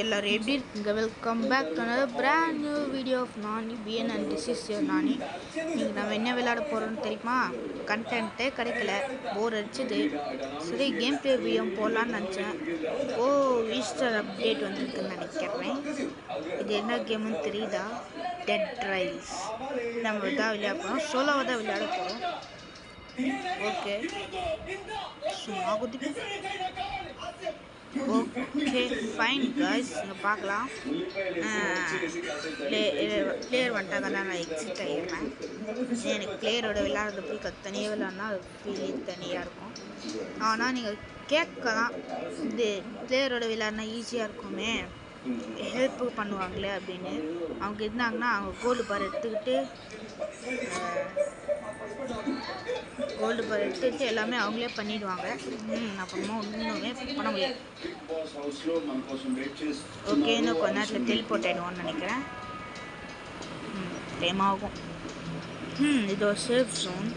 எல்லாரும் எப்படி இருக்குங்க? Welcome back to another brand new video of Nani BN and this is your Nani. நீங்கள் நம்ம என்ன விளையாட போகிறோன்னு தெரியுமா? கண்டென்ட்டே கிடைக்கல, போர் அடிச்சுது. சரி கேம் ப்ளே வீடியோ போடலான்னு நினச்சேன். ஈஸ்டர் அப்டேட் வந்திருக்குன்னு நினைக்கிறேன். இது என்ன கேம்னு தெரியுதா? Dead rise. நம்ம தான் விளையாட போகிறோம், சோலோவை தான் விளையாட போகிறோம். ஓகே, சும்மா குதிப்பு. ஓகே ஃபைன் காய்ஸ், நீங்கள் பார்க்கலாம். பிளேயர் வந்துட்டாங்க, நான் எக்ஸிட் ஆகிடுறேன். எனக்கு பிளேயரோட விளையாடுறது பிடிக்கும். தனியாக விளையாடுனா அது ஃபீலிங் தனியாக இருக்கும். ஆனால் நீங்கள் கேட்கலாம், இது பிளேயரோட விளையாடுனா ஈஸியாக இருக்குமே, ஹெல்ப் பண்ணுவாங்களே அப்படின்னு. அவங்க இருந்தாங்கன்னா அவங்க கோல்டு பார் எடுத்துக்கிட்டு எல்லாமே அவங்களே பண்ணிடுவாங்க. அப்புறமா ஒன்றுமே பண்ண முடியாது. ஓகே, இன்னும் கொஞ்ச நேரத்தில் டெலிபோர்ட் ஆகிடுவோன்னு நினைக்கிறேன். டைம் ஆகும். இது ஒரு சேஃப் ஜோன்.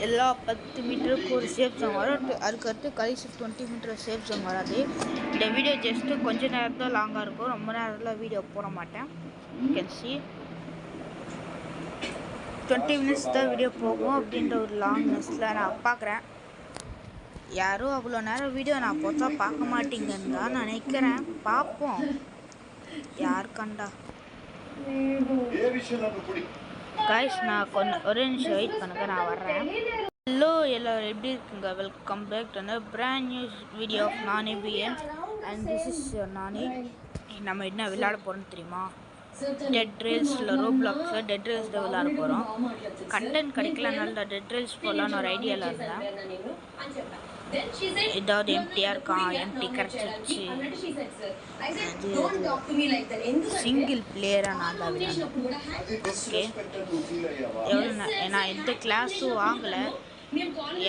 எல்லா 10 மீட்டருக்கு ஒரு சேஃப் ஜோன் வரும். அதுக்கடுத்து கடைசி 20 மீட்டர் சேஃப் ஜோன் வராது. இந்த வீடியோ ஜஸ்ட்டு கொஞ்சம் நேரம் தான் லாங்காக இருக்கும், ரொம்ப நேரத்தில் வீடியோ போட மாட்டேன். யூ கேன் சி 20 மினிட்ஸ் தான் வீடியோ போகும் அப்படின்ற ஒரு லாங்னஸில் நான் பார்க்குறேன். யாரும் அவ்வளோ நேரம் வீடியோ நான் போட்டா பார்க்க மாட்டீங்கன்னு தான் நினைக்கிறேன். பார்ப்போம் யார் கண்டா. காய்ஸ், நான் கொஞ்சம் ஒரு நிமிஷம் வெயிட் பண்ணுங்க, நான் வர்றேன். ஹலோ எல்லோரும் எப்படி இருக்குங்க? Welcome back to another brand new video of Nani BN and this is your Nani. நம்ம என்ன விளையாட போகிறோன்னு தெரியுமா? டெட் ரேல்ஸில் ரோப்ளாக்ஸில் டெட் ரேல்ஸ் தான் விளையாட போகிறோம். கண்டென்ட் கிடைக்கலனால டெட் ரேல்ஸ் போடலான்னு ஒரு ஐடியாவில் இருந்தேன். ஏதாவது எம்டியாக இருக்கான், எம்டி கிடச்சிருச்சு. சிங்கிள் பிளேயராக நான் தான் விளையாடுறேன். ஓகே, எவ்வளோ நான் எந்த கிளாஸும் வாங்கலை,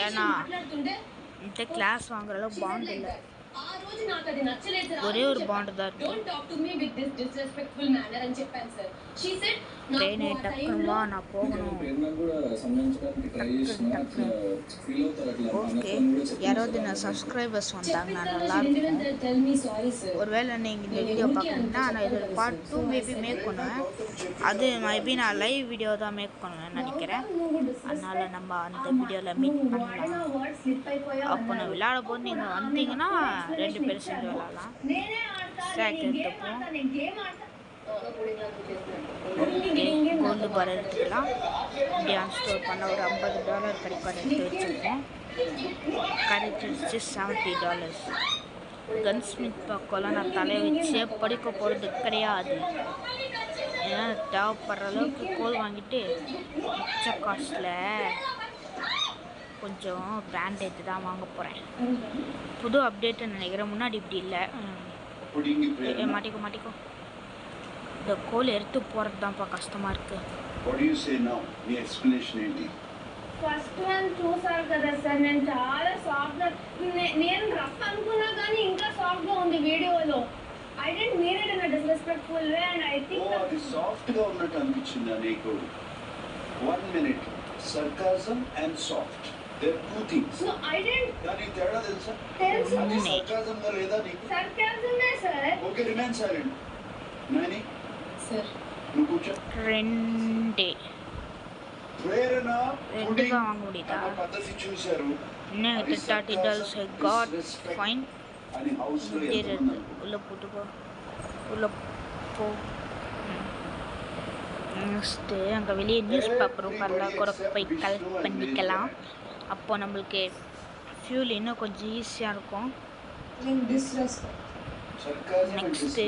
ஏன்னா இந்த கிளாஸ் வாங்குற அளவு பாண்ட் இல்லை. ஒரே ஒரு பாண்ட் தான் இருக்கு. ட்ரெயினை டக்குனுமா நான் போகணும். ஓகே, யாராவது நான் சப்ஸ்கிரைபர்ஸ் வந்தாங்கன்னா நல்லாயிருக்கும். ஒருவேளை நீங்கள் இந்த வீடியோ பார்க்கணுன்னா நான் இதோட பார்ட் 2 மேபி மேக் பண்ணுவேன். அது மேபி நான் லைவ் வீடியோ தான் மேக் பண்ணுவேன்னு நினைக்கிறேன். அதனால் நம்ம அந்த வீடியோவில் மீட் பண்ணலாம். அப்போ நான் விளையாட போது நீங்கள் வந்தீங்கன்னா 2 பேர் சேர்ந்து விளையாடலாம். ஸ்டாக் எடுத்துப்போம். கோல்டு பார் எடுத்துக்கலாம். டியான் ஸ்டோர் பண்ண ஒரு $50 கிடைப்பான்னு எடுத்து வச்சுருக்கோம். கிடைச்சிருச்சு $70. கன்ஸ்மித் பக்கம்லாம் நான் தலையை வச்சே படிக்க போகிறது கிடையாது. ஏன்னா தேவைப்படுற அளவுக்கு கோல் வாங்கிட்டு மிச்ச காஸ்டில் கொஞ்சம் பிராண்டேஜ் தான் வாங்க போகிறேன். புது அப்டேட்டுன்னு நினைக்கிறேன், முன்னாடி இப்படி இல்லை. மாட்டிக்கோ. இந்த கோல் எடுத்து போகிறது தான்ப்பா கஷ்டமாக இருக்குது. ఫస్ట్ వన్ చూసారు కదా సార్, నేను చాలా సాఫ్ట్, నేను రఫ్ అనుకున్నా కానీ ఇంకా సాఫ్ట్గా ఉంది వీడియోలో. I didn't mean it in a disrespectful way and I think అది సాఫ్ట్గా ఉన్నట్టు అనిపించిందా నీకు? 1 minute sarcasm and soft, they are 2 things. No I didn't. దాని తేడా తెలుసా? తెలుసు. సర్కాజం గా లేదా నీకు? సర్కాజమే sir. Okay, remain silent. Nani sir నువ్వు కూర్చో. ரெண்டு தான் வாங்க முடியுதா? இன்னும் $30 I got fine. உள்ள போட்டுக்கோ, உள்ள போ. நெக்ஸ்ட்டு அங்கே வெளியே நியூஸ் பேப்பரும் பரவாயில்ல கூட போய் கலெக்ட் பண்ணிக்கலாம். அப்போ நம்மளுக்கு ஃபியூல் இன்னும் கொஞ்சம் ஈஸியாக இருக்கும். நெக்ஸ்ட்டு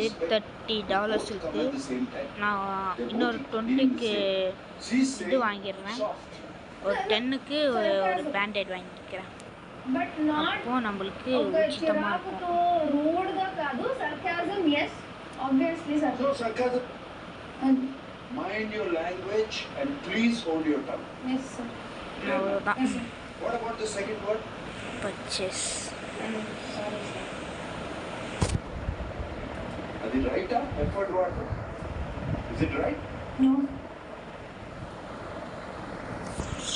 $30 இருக்குது. நான் இன்னொரு 20க்கு இது வாங்கிடுறேன். ஒரு 10க்கு ஒரு பேண்டேட் வாங்கிக்கிறேன். அப்போ நம்மளுக்கு உச்சிதமாக இருக்கும். அவ்வளோதான். பர்ச்சேஸ். అది రైటా? Effort water is it right? No.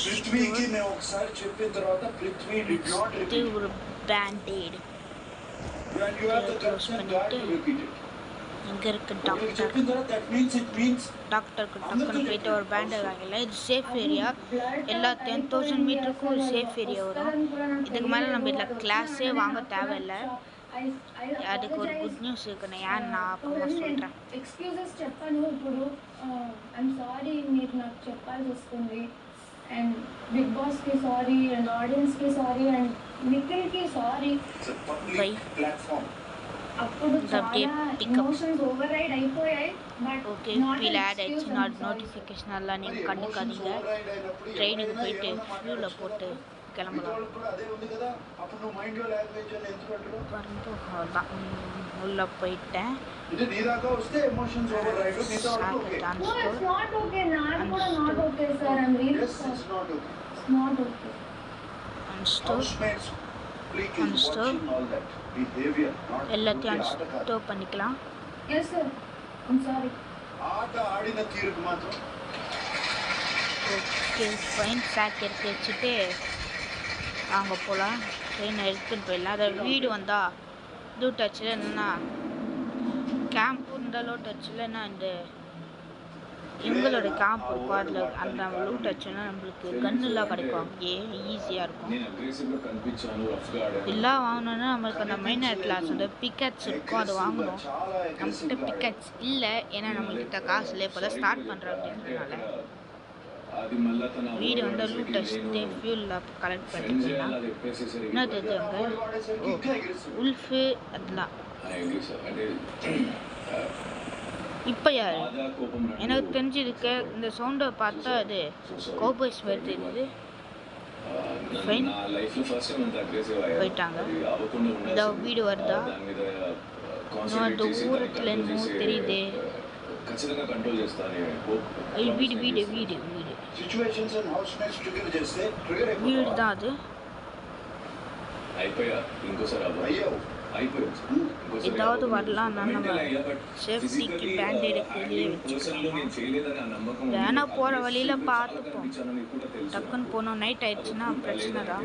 పృథ్వీకి మేము ఒకసారి చెప్పిన తర్వాత Prithvi did not repeat. Band aid. You and you have the close consent guard பண்ணிவிட்டு to repeat it. இங்கே இருக்க உங்களுக்கு டாக்டர் చెప్పిన తర్వాత that means it means டாக்டருக்கு டக்குன்னு போயிட்டு ஒரு பேண்டேஜ் வாங்கல. இது சேஃப் ஏரியா. எல்லா 10,000 மீட்டருக்கும் ஒரு சேஃப் ஏரியா வரும். இதுக்கு மேலே நம்ம இதில் கிளாஸே வாங்க தேவையில்லை. அதுக்கு ஒரு குட் நியூஸ் இருக்குண்ணே. ஏன் நான் அப்புறமா சொல்கிறேன். ఎక్స్క్యూజెస్ చెప్పాను ఇప్పుడు. ఐఎమ్ సారీ, మీరు నాకు చెప్పాల్సి వస్తుంది. అండ్ బిగ్ బాస్కి సారీ, అండ్ ఆడియన్స్కి సారీ, అండ్ నిఖిల్కి sorry. it's a public Bye. platform. అప్పుడు చాలా ఎమోషన్స్ ఓవర్ రైడ్ అయిపోయాయి. బట్ ஓகே வீல் ஆட் ஆயிடுச்சு. நோட்டிஃபிகேஷன் எல்லாம் நீங்கள் கண்டுக்காதீங்க. ட்ரெயினுக்கு போயிட்டு ஃபியூவில் போட்டு கிளம்பலாம். అదే ఉంది కదా, అప్పుడు నువ్వు మైండ్ లో లాంగ్వేజ్ అని ఎందుకు అంటున్నావు? வந்து அவ்வளோதான் உள்ளே போயிட்டேன். ఇది నీ దాకా వస్తే ఎమోషన్స్ ఓవర్ రైడ్ నీతో okay. No, it's not okay. Not కూడా not okay, sir. I'm really Yes, sorry. it's not okay. It's not okay. அன்ஸ்டோர் Housemates, please Understood. watching all that behavior, not எல்லாத்தையும் ఆట కాదు. அன்ஸ்டோர் பண்ணிக்கலாம். Yes, sir. I'm sorry. ఆట ఆడిన తీరుకు మాత్రం okay fine back எடுத்து வச்சுட்டு அங்கே போகலாம். ட்ரெயினை எடுத்துகிட்டு போயிடலாம். அதை வீடு வந்தால் லூ டச்சில் என்னென்னா கேம்ப் இருந்தால் லூ டச்சில் என்ன இந்த எங்களோட கேம்ப் இருக்கும். அதில் அந்த லூ டச்சுன்னா நம்மளுக்கு கன்னுலாம் கிடைக்கும். அங்கேயே ஈஸியாக இருக்கும். எல்லாம் வாங்கணுன்னா நம்மளுக்கு அந்த மைனர் கிளாஸ் அந்த பிக்கெட்ஸ் இருக்கும், அது வாங்கணும். நம்மகிட்ட பிக்கெட்ஸ் இல்லை, ஏன்னா நம்மள்கிட்ட காசு இல்லை. இப்போ தான் ஸ்டார்ட் பண்ணுறோம் அப்படின்றதுனால வீடு வந்து லூட் அடிச்சுட்டு ஃபியூலில் கலெக்ட் பண்ணிக்கலாம். என்னது இது அங்கே உல்ஃபு அதெல்லாம். இப்போ யார் எனக்கு தெரிஞ்சிருக்க இந்த சவுண்டை பார்த்தா அது கோபோய்ஸ் மாதிரி தெரியுது. ஃபைன் போயிட்டாங்க. இதோ வீடு வருதா? இன்னும் தூரத்தில் என்னமோ தெரியுது. வீடு வீடு வீடு வீடு సిచువేషన్స్ అండ్ హౌస్మేట్స్ ట్రిగర్ చేస్తే ట్రిగర్ வீடு தான் அது. అయ్యావు. ஏதாவது வரலாம். நம்ம சேஃப்டிக்கு பேண்டேடுக்கு வெளியே வச்சுக்கலாம். ஏன்னா போகிற வழியில் பார்த்துப்போம். டக்குன்னு போனோம். நைட் ஆயிடுச்சுன்னா பிரச்சனை தான்.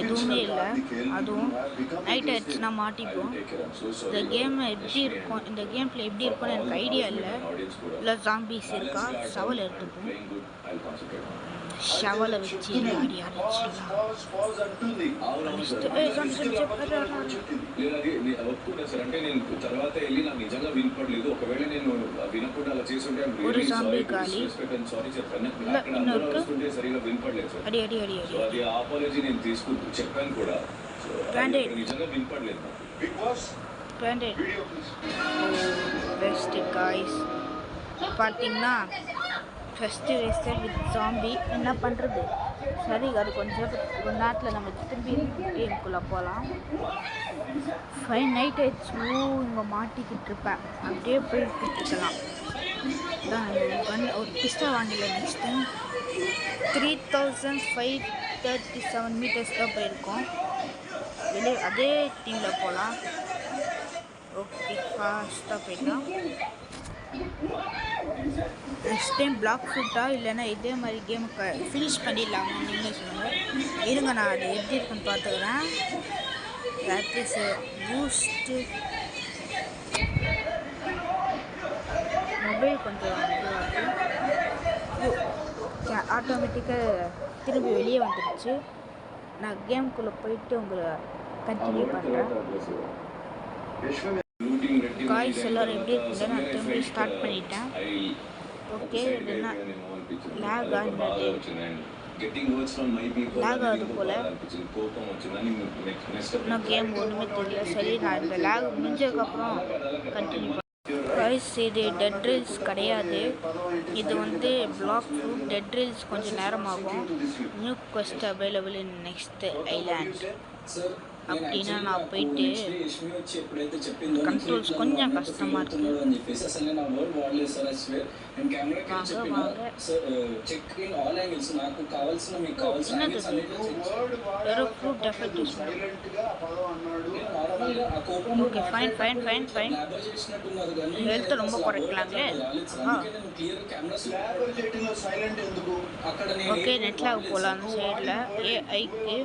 எதுவுமே இல்லை. அதுவும் நைட் ஆயிடுச்சுன்னா மாட்டிப்போம். இந்த கேம் எப்படி இருக்கும், இந்த கேம் பிளே எப்படி இருக்கும்னு எனக்கு ஐடியா இல்லை. இல்லை ஜாம்பிஸ் இருக்கா? சவல் எடுத்துப்போம். ஷவலை வச்சு ஆடி அடிச்சிடலாம். ஒரு சாம்பி காலி இல்லை இன்னொருக்கு அடி அடி அடி அடி బ్రాండెడ్ బ్రాండెడ్ பெஸ்ட்டு காய்ஸ். பார்த்தீங்கன்னா ஃபஸ்ட்டு வேஸ்டட் வித் ஜாம்பி. என்ன பண்ணுறது? சரி, அது கொஞ்சம் நேரத்தில் நம்ம திரும்பி கேமுக்குள்ளே போகலாம். ஃபைன் நைட் ஆயிடுச்சு. இங்கே மாட்டிக்கிட்டு இருப்பேன். அப்படியே போய்கிட்டு இருக்கலாம். ஒரு பிஸ்டா வாங்கல. நெக்ஸ்ட் டைம் 3537 மீட்டர்ஸ் தான் போயிருக்கோம். வெளியே அதே டீமில் போகலாம். ஓகே ஃபாஸ்ட்டாக போயிடலாம். நெக்ஸ்ட் டைம் பிளாக் ஃபுட்டா இல்லைன்னா இதே மாதிரி கேமுக்கு ஃபினிஷ் பண்ணிடலாமா நீங்கள் சொல்லுங்கள். இருங்க, நான் அது எப்படி இருக்குன்னு பார்த்துக்கிறேன். ப்ராக்டிஸ் பூஸ்ட்டு மொபைல் கொஞ்சம் ஆட்டோமேட்டிக்காக திரும்பி வெளியே வந்துடுச்சு. நான் கேமுக்குள்ளே போயிட்டு உங்களை கண்டினியூ பண்ணுறேன். காய்ஸ் எல்லோரும் எப்படி இருக்குங்க? நான் திரும்பி ஸ்டார்ட் பண்ணிட்டேன். ஓகே, என்ன லேக் ஆகுது போல். இன்னும் கேம் ஒன்றுமே தெரியல. சரி, நான் இந்த லேக் முடிஞ்சதுக்கப்புறம் கண்டினியூ பண்ணேன். காய்ஸ், இது டெட் ட்ரில்ஸ் கிடையாது. இது வந்து பிளாக் ஃபுட். டெட் ட்ரில்ஸ் கொஞ்சம் நேரமாகும். New quest available in next island அப்படின்னா நான் போயிட்டு கண்ட்ரோல்ஸ் கொஞ்சம் கஷ்டமாக இருக்குது. என்னது யாரோ ஃப்ரூட் எஃபெக்ட் யூஸ் பண்ணுறேன். Okay fine fine fine fine health ரொம்ப குறைக்கலாங்களே ஓகே நெட்லாக போகலாம் அந்த சைடில் ஏஐக்கு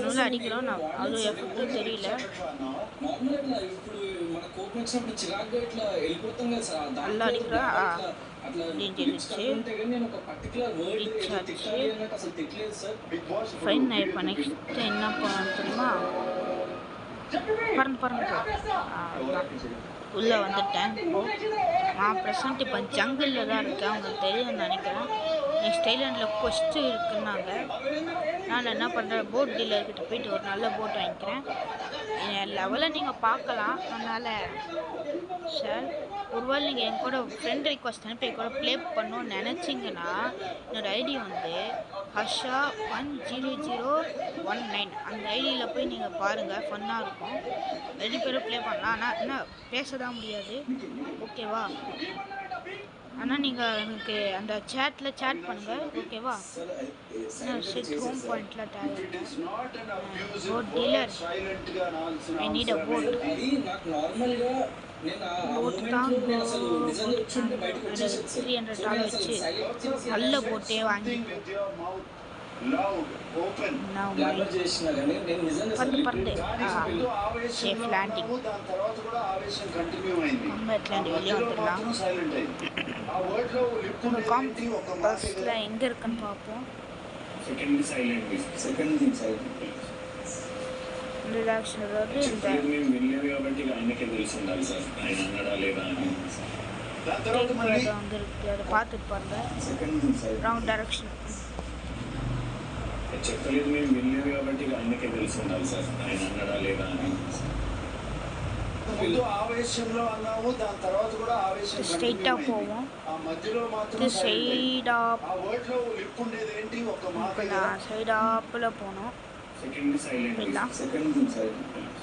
நல்லா அடிக்கிறோம் நான் அது எஃபெக்ட் தெரியல நல்லா அடிக்கிறோம் ஃபைன் நான் இப்போ நெக்ஸ்ட் என்ன பண்ணணும் தெரியுமா பறந்து உள்ளே வந்துட்டேன் நான் ப்ரெசண்ட் இப்போ ஜங்கிளில் தான் இருக்கேன் அவங்களுக்கு தெரியும்னு நினைக்கிறேன் நெக்ஸ்ட் ஐலாண்டில் கொஸ்ட் இருக்குன்னாங்க நான் என்ன பண்ணுறேன் போட் டீலர்கிட்ட போயிட்டு ஒரு நல்ல போட் வாங்கிக்கிறேன் என் லெவலை நீங்கள் பார்க்கலாம் அதனால் சார் ஒருவேளை நீங்கள் என் கூட ஃப்ரெண்ட் ரிக்வஸ்ட் அனுப்பி என் கூட ப்ளே பண்ணணும்னு நினச்சிங்கன்னா என்னோடய ஐடி வந்து ஹர்ஷா 10019 அந்த ஐடியில் போய் நீங்கள் பாருங்கள் ஃபன்னாக இருக்கும் 2 பேரும் ப்ளே பண்ணலாம் ஆனால் என்ன பேச தான் முடியாது ஓகேவா ஆனால் நீங்கள் எனக்கு அந்த சேட்டில் சேட் பண்ணுங்கள் ஓகேவா செட் ஹோம் பாயிண்டில் boat dealer I need a boat boat தான் $300 வச்சு நல்ல போட்டே வாங்கி பறந்து சேஃப் லேண்டிங் காம்பேட் வெளியே வந்துடலாம் காம்பஸில் எங்கே இருக்குன்னு பார்ப்போம் ரிலாக்ஷன் அதாவது இந்த வந்துருக்கு அதை பார்த்துட்டு பாருங்க ராங் டைரக்ஷன் చెప్పలేదు మేము వెళ్ళేది కాబట్టి ఆయనకే తెలిసి ఉండాలి సార్ ఆయన అన్నాడా లేదా అని ముందు ఆవేశంలో అన్నాము దాని తర్వాత కూడా ఆవేశం స్ట్రైట్ అప్ పోவோம் ఆ మధ్యలో మాత్రం సైడ్ అప్ ఆ వర్డ్ లో లిప్ ఉండేది ఏంటి ఒక మాట సైడ్ అప్ல போணும் సెకండ్ సైలెంట్ సెకండ్ సైలెంట్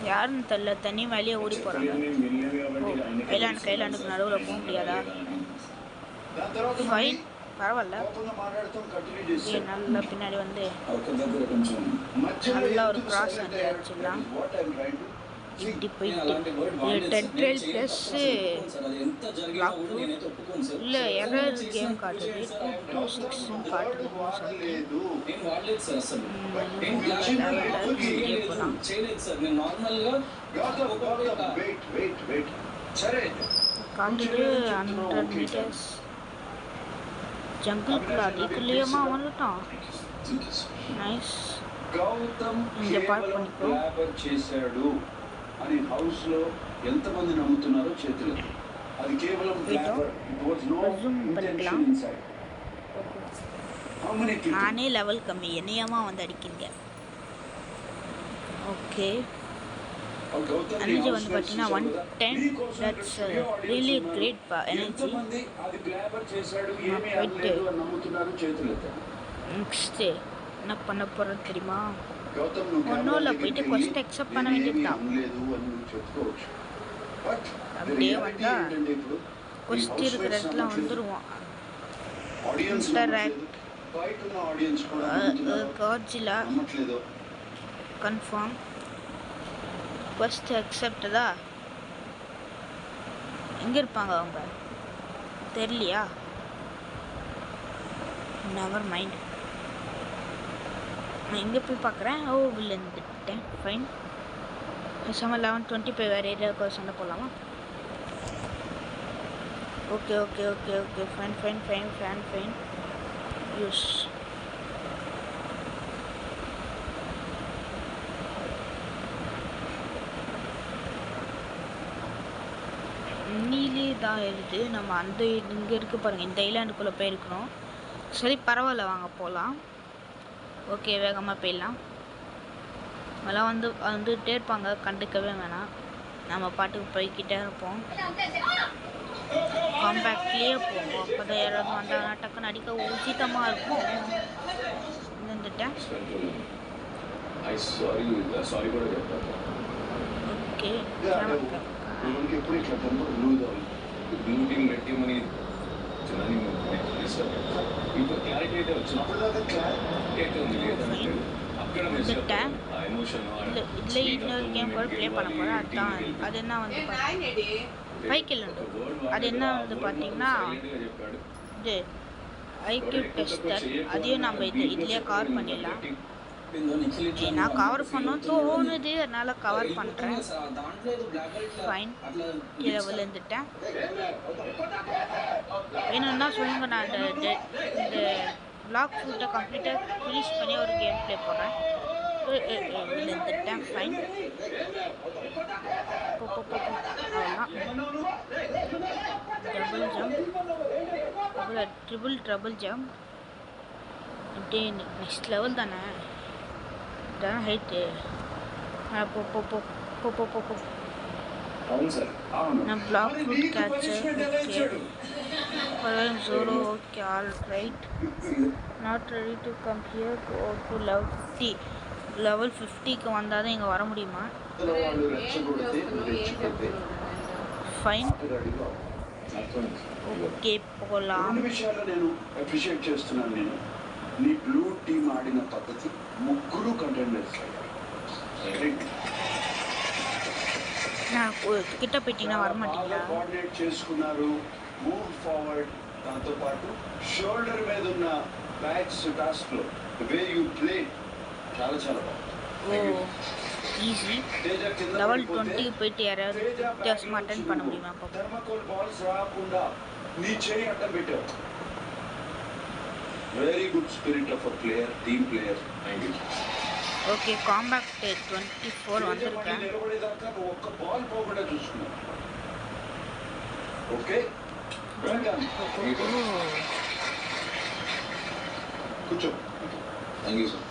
யாருன்னு தெரியல தண்ணி மேலேயே ஓடி போகிறாங்க கைலாண்டுக்கு நடுவில் போக முடியாதா ஃபைன் பரவாயில்ல நல்லா பின்னாடி வந்து நல்லா ஒரு கிராஸ் அடிச்சிடலாம் இப்படி போயிட்டு டெட்ரேல் ப்ளஸ்ஸு இல்லை எரர் கேம் காட்டுது 226 காட்டுது காட்டுது 100 மீட்டர்ஸ் జంగిల్కుள்ள அதுக்குள்ளேயுமா வந்துட்டான் నైస్ ఇంకా పార్క్ பண்ணிக்கோ చేశాడు అని హౌస్ లో ఎంతమంది నమ్ముతున్నారో చేతులు అది కేవలం flavour it was no intention inside நானே லெவல் கம்மி என்னையாமா வந்து அடிக்கிறீங்க ஓகே எனர்ஜி வந்து பார்த்தீங்கன்னா 110 that's really great energy next என்ன பண்ண போகிறோம் தெரியுமா ஒன்றும் இல்லை போயிட்டு கொஸ்ட் அக்செப்ட் பண்ண வேண்டியது தான் அப்படியே வந்தால் கொஸ்ட் இருக்கிற இடத்துல வந்துடுவோம் இன்டராக்ட் காட்ஜிலா கன்ஃபார்ம் ஃபஸ்ட்டு அக்செப்டதா எங்கே இருப்பாங்க அவங்க தெரியலையா நெவர் மைண்ட் நான் எங்கே போய் பார்க்குறேன் ஓ விழுந்துட்டேன் ஃபைன் பேசாமல் 11:20 போய் வேறு ஏரியாவுக்கு சண்டை போடலாமா okay okay okay okay fine fine fine fine fine use நீலே தான் எழுது நம்ம அந்த இங்கே இருக்குது பாருங்கள் இந்த ஐலாண்டுக்குள்ளே போயிருக்கணும் சரி பரவாயில்ல வாங்க போகலாம் ஓகே வேகமாக போயிடலாம் அதெல்லாம் வந்துகிட்டே இருப்பாங்க கண்டுக்கவே வேணாம் நம்ம பாட்டுக்கு போய்கிட்டே இருப்போம் காம்பேக்ட்லேயே போவோம் அப்போ தான் யாராவது வந்தாங்கன்னா டக்குன்னு அடிக்க உச்சிதமாக இருக்கும் வந்துட்டேன் ஓகே మనకి ఎప్పుడు ఇట్లా కనుక బ్లూ టీమ్ రెడ్ టీమ్ అని ఇప్పుడు క్లారిటీ అయితే వచ్చినప్పుడు క్లారిటీ అయితే ఉంది లేదా అక్కడ இதில் இன்னொரு கேம் கூட ப்ளே பண்ண போகிறேன். அதுதான் அது என்ன வந்து பைக்கில் அது என்ன வந்து பார்த்தீங்கன்னா இது ஐக்யூ டெஸ்டர். அதையும் நம்ம இதுலேயே கவர் பண்ணிடலாம். நான் கவர் பண்ணோம் தோணுது, அதனால கவர் பண்ணுறேன். ஃபைன், கீழே விழுந்துட்டேன். வேணும்னா சொல்லுங்க, நான் இந்த பிளாக் ஃபுட்டை கம்ப்ளீட்டாக ஃபினிஷ் பண்ணி ஒரு கேம் ப்ளே போடுறேன். விழுந்துட்டேன். ஃபைன், டபுள் ஜம்ப், அப்புறம் ட்ரிபிள் ஜம்ப். அப்படியே நெக்ஸ்ட் லெவல் தானே, இதான் ஹைட்டு. நான் black foot catcher. Zoro, okay, all right. Not ready to come here. Go to level 50. Level 50க்கு வந்தால் தான் இங்கே வர முடியுமா? ஃபைன், ఓకే పోలాం. రెండు విషయాల్లో నేను అప్రిషియేట్ చేస్తున్నాను. నేను నీ బ్లూ టీమ్ ఆడిన పద్ధతి, ముగ్గురు కంటెండర్స్ నాకు కిట్ట పెట్టినా వరమాటిలా కోఆర్డినేట్ చేసుకున్నారు. మూవ్ ఫార్వర్డ్, దాంతో పాటు షోల్డర్ మీద ఉన్న బ్యాగ్స్ టాస్క్ లో వే యూ ప్లే చాలా చాలా బాగుంది. ஈஸி. லெவல் 20 போயிட்டு யாராவது வித்தியாசமாக அட்டன் பண்ண முடியுமா? థర్మకోల్ బాల్స్ రాకుండా నీ చేయి అడ్డం పెట్టావు. Very good spirit of a player, team player. Thank you. Okay, combat 24 வந்திருக்கேன். నిలబడేదాకా ఒక్క బాల్ పోకుండా చూసుకున్నావు. ఓకే, కూర్చో. Thank you sir.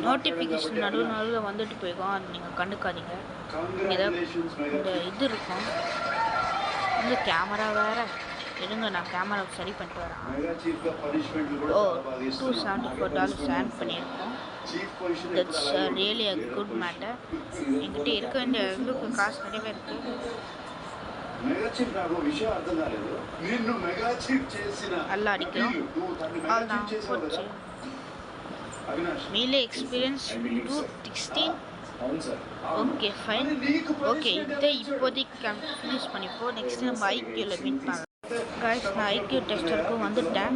நோட்டிஃபிகேஷன் நடுவில் வந்துட்டு போய்க்கும், அது நீங்கள் கண்டுக்காதீங்க. இந்த இது இருக்கும், இந்த கேமரா வேறு எடுங்க, நான் கேமரா சரி பண்ணிட்டு வரேன். ஓ, $274 ஸ்டாண்ட் பண்ணியிருக்கோம். That's really a good matter. என்கிட்ட இருக்க வேண்டிய அளவுக்கு காசு நிறையவே இருக்குது. நல்லா அடிக்கிறோம், அவ்வளோதான் போச்சு. மீலே எக்ஸ்பீரியன்ஸ் 216. Okay fine. ஓகே, இதை இப்போதைக்கு ஃபினிஷ் பண்ணிப்போம். நெக்ஸ்ட் நம்ம ஐக்யூவில் மீட் பண்ணலாம். கைஸ், நான் ஐக்யூ டெஸ்டருக்கு வந்துட்டேன்.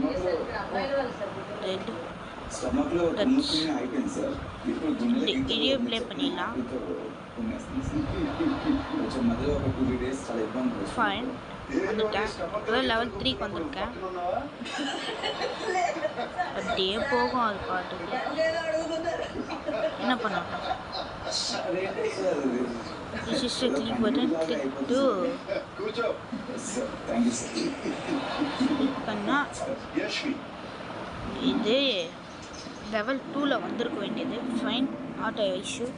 இதையே ப்ளே பண்ணிடலாம். ஃபைன், வந்துட்டேன். அதான் லெவல் 3க்கு வந்திருக்கேன். அப்படியே போகும் அது பாட்டுக்கு. என்ன பண்ணலாம்? This is a click button. Click to பண்ணா இது லெவல் 2ல வந்திருக்க வேண்டியது. Fine, not a issue.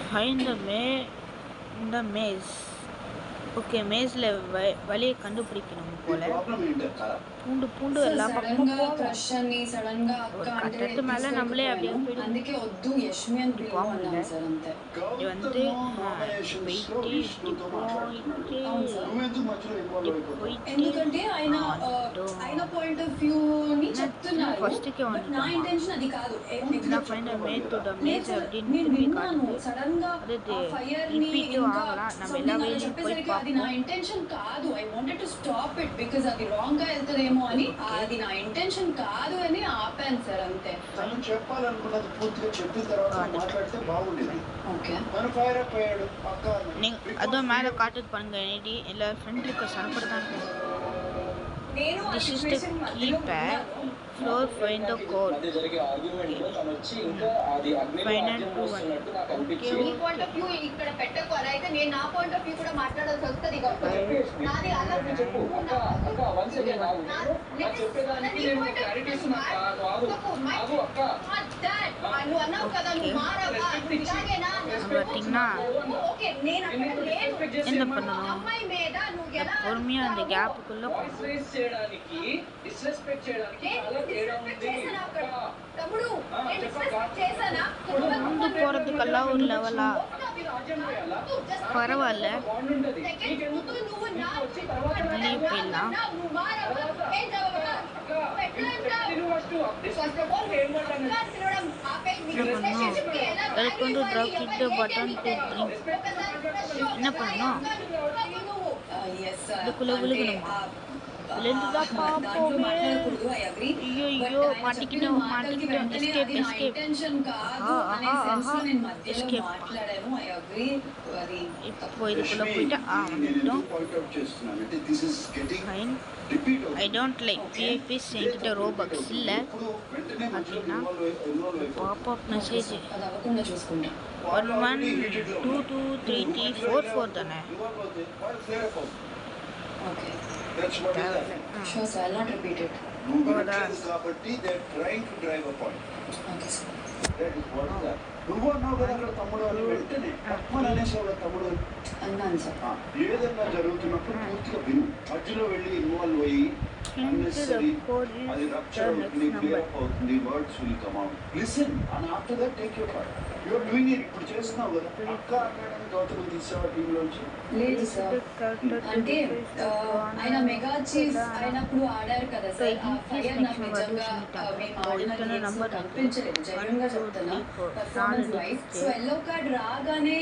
Fine இந்த மேஸ். ஓகே, மேஸில் வழியை கண்டுபிடிக்கணும் போல. பூண்டு எல்லா பக்கமும் ஒரு கட்டத்து மேலே நம்மளே அப்படியே போயிட்டு போக முடியல. இது வந்து ஃபஸ்ட்டுக்கே வந்துட்டோம். Final made to the maze அப்படின்னு திரும்பி காட்டுது. அது ரிப்பீட்டும் ஆகலாம். நம்ம எல்லா வேலையும் போய் பார்ப்போம். నా ఇంటెన్షన్ కాదు. I wanted to stop it because అది రాంగ్ గా వెళ్తదేమో అని. అది నా ఇంటెన్షన్ కాదు అని ఆపాను సార్, అంతే. తను చెప్పాలనుకున్నది పూర్తిగా చెప్పిన తర్వాత మాట్లాడితే బాగుండేది. ఓకే, మన ఫైర్ అప్ అయ్యాడు పక్క. அதுவும் மேலே காட்டுது பாருங்க. ஐடி எல்லா ஃப்ரெண்ட் ரிக்வெஸ்ட் அனுப்புறதான். This is the keypad. Floor find the code. Find and prove. Okay. నీ పాయింట్ ఆఫ్ వ్యూ ఇక్కడ పెట్టకు. అలా అయితే నేను నా పాయింట్ ఆఫ్ వ్యూ కూడా మాట్లాడాల్సి వస్తుంది. నాది అలా చెప్పు అక్క. వన్స్ అగైన్ నేను చెప్పేదానికి నేను క్లారిటీ ఇస్తున్నా. ఆగు అక్క. నువ్వు అన్నావు కదా, నువ్వు మారవా, ఇలాగేనా? பார்த்தீங்கன்னா ఓకే, నేను என்ன பண்ணணும்? అమ్మాయి మీద నువ్వు ఎలా பொறுமையாக அந்த கேப்புக்குள்ளே చేయడానికి డిస్రెస్పెక్ట్ చేయడానికి చాలా తేడా ఉంది. తమ్ముడు, నేను డిస్రెస్పెక్ట్ చేశానా? ముందు போகிறதுக்கெல்லாம் ஒரு லெவலா పర్వాలే సెకండ్ నువ్వు నా మళ్ళీ పెళ్ళా నువ్వు మారవా ఏం జవాబా welcome to drop hit the button to drink என்ன பண்ணணும் குலகுலுகணுமா லெந்துதா பாப்போமே ஐயோ மாட்டிக்கிட்டோம் எஸ்கேப் இப்போ இதுக்குள்ள போயிட்டு வந்துட்டோம் ஃபைன் ஐ டோன்ட் லைக் பிஐபிஸ் என்கிட்ட ரோபக்ஸ் இல்லை அப்படின்னா பாப்அப் மெசேஜ் 11223344 தானே That's what is that. Sure, sir. I'll not repeat it. నువ్వు వినట్లేదు కాబట్టి they trying to drive a point. Okay, sir. That is what is that. నువ్వు అన్నావు కదా అక్కడ తమ్ముడు అని వెంటనే పద్మని అనేసావు తమ్ముడు అని. అన్నాను సార్. ఏదన్నా జరుగుతున్నప్పుడు పూర్తిగా విను. మధ్యలో వెళ్ళి ఇన్వాల్వ్ అయ్యి unnecessary అది రప్చర్ అవుతుంది, క్లియర్ అప్ అవుతుంది, words will come out. Listen and after that take your part. You are doing it. ఇప్పుడు చేస్తున్నావు కదా. అక్క అన్నాడని గౌతమ్ తీసావా టీంలోంచి? లేదు సార్. అంటే ఆయన మెగా చీఫ్ అయినప్పుడు ఆడారు కదా సార్. ఆ ఫైర్ నాకు నిజంగా మేము ఆడిన గేమ్స్ కనిపించలేదు. జెన్యూన్ గా చెప్తున్నా performance wise. So yellow card రాగానే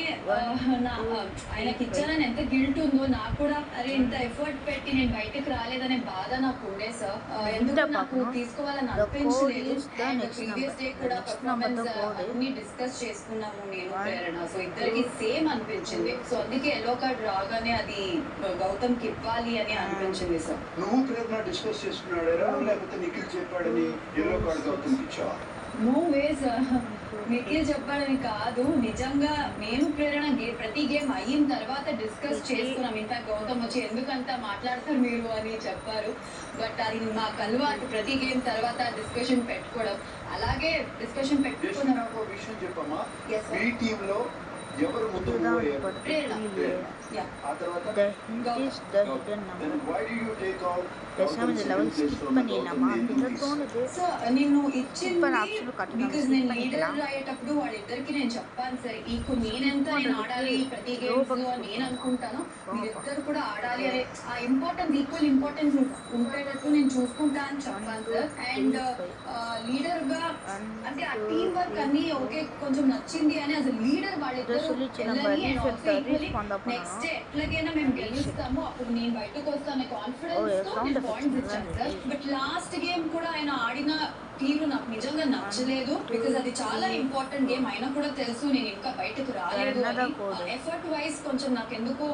ఆయనకి ఇచ్చానని ఎంత గిల్ట్ ఉందో నాకు కూడా, అరే ఇంత ఎఫర్ట్ పెట్టి నేను బయటకు రాలేదనే బాధ నాకు ఉండే సార్. ఎందుకు నాకు తీసుకోవాలని అనిపించలేదు. అండ్ ప్రీవియస్ డే కూడా పర్ఫార్మెన్స్ అన్ని డిస్కస్ చేసుకున్నాము నేను ప్రేరణ. సో ఇద్దరికి సేమ్ అనిపించింది. సో అందుకే ఎల్లో కార్డ్ రాగానే అది గౌతమ్ కి ఇవ్వాలి అని అనిపించింది సార్. నువ్వు ప్రేరణ డిస్కస్ చేసుకున్నాడా లేకపోతే నిఖిల్ చెప్పాడని ఎల్లో కార్డ్ గౌతమ్కి ఇచ్చావా? No way sir. నిఖిల్ చెప్పాడని కాదు, నిజంగా మేము ప్రేరణ ప్రతి గేమ్ అయిన తర్వాత డిస్కస్ చేసుకున్నాం. ఇన్ఫాక్ట్ గౌతమ్ వచ్చి ఎందుకంతా మాట్లాడతారు మీరు అని చెప్పారు. బట్ అది మాకు అలవాటు ప్రతి గేమ్ తర్వాత డిస్కషన్ పెట్టుకోవడం. అలాగే డిస్కషన్ పెట్టుకున్నాం. నాకు ఒక విషయం చెప్పమ్మా, మీ టీంలో ఎవరు ముందు ప్రేరణ. ఆ తర్వాత The hint is the hidden number. why do you take out பேசாமல் லெவல் ஸ்கிப் பண்ணிடலாமா அப்படின்னு தோணுது. సార్ నేను ఇచ్చింది Super option కట్టడం బికాజ్ నేను skip లీడర్ பண்ணிக்கலாம். రాయేటప్పుడు వాళ్ళిద్దరికి నేను చెప్పాను సార్, ఈకు నేనెంత నేను ఆడాలి ప్రతి గేమ్స్ లో అని నేను అనుకుంటాను, మీరిద్దరు కూడా ఆడాలి అనే ఆ ఇంపార్టెన్స్ ఈక్వల్ ఇంపార్టెన్స్ ఉండేటట్టు నేను చూసుకుంటా అని చెప్పాను సార్. అండ్ లీడర్ గా అంటే ఆ టీం వర్క్ అన్ని ఓకే కొంచెం నచ్చింది అని అసలు లీడర్ వాళ్ళిద్దరు నెక్స్ట్ డే ఎట్లాగైనా మేము గెలుస్తాము అప్పుడు నేను బయటకు వస్తాను కాన్ఫిడెన్స్ తో నేను పాయింట్స్ ఇచ్చాను సార్. బట్ లాస్ట్ గేమ్ కూడా ఆయన ఆడిన తీరు నాకు నిజంగా నచ్చలేదు. బికాజ్ అది చాలా ఇంపార్టెంట్ గేమ్ అయినా కూడా తెలుసు నేను ఇంకా బయటకు రాలేదు. ఎఫర్ట్ వైజ్ కొంచెం నాకు ఎందుకో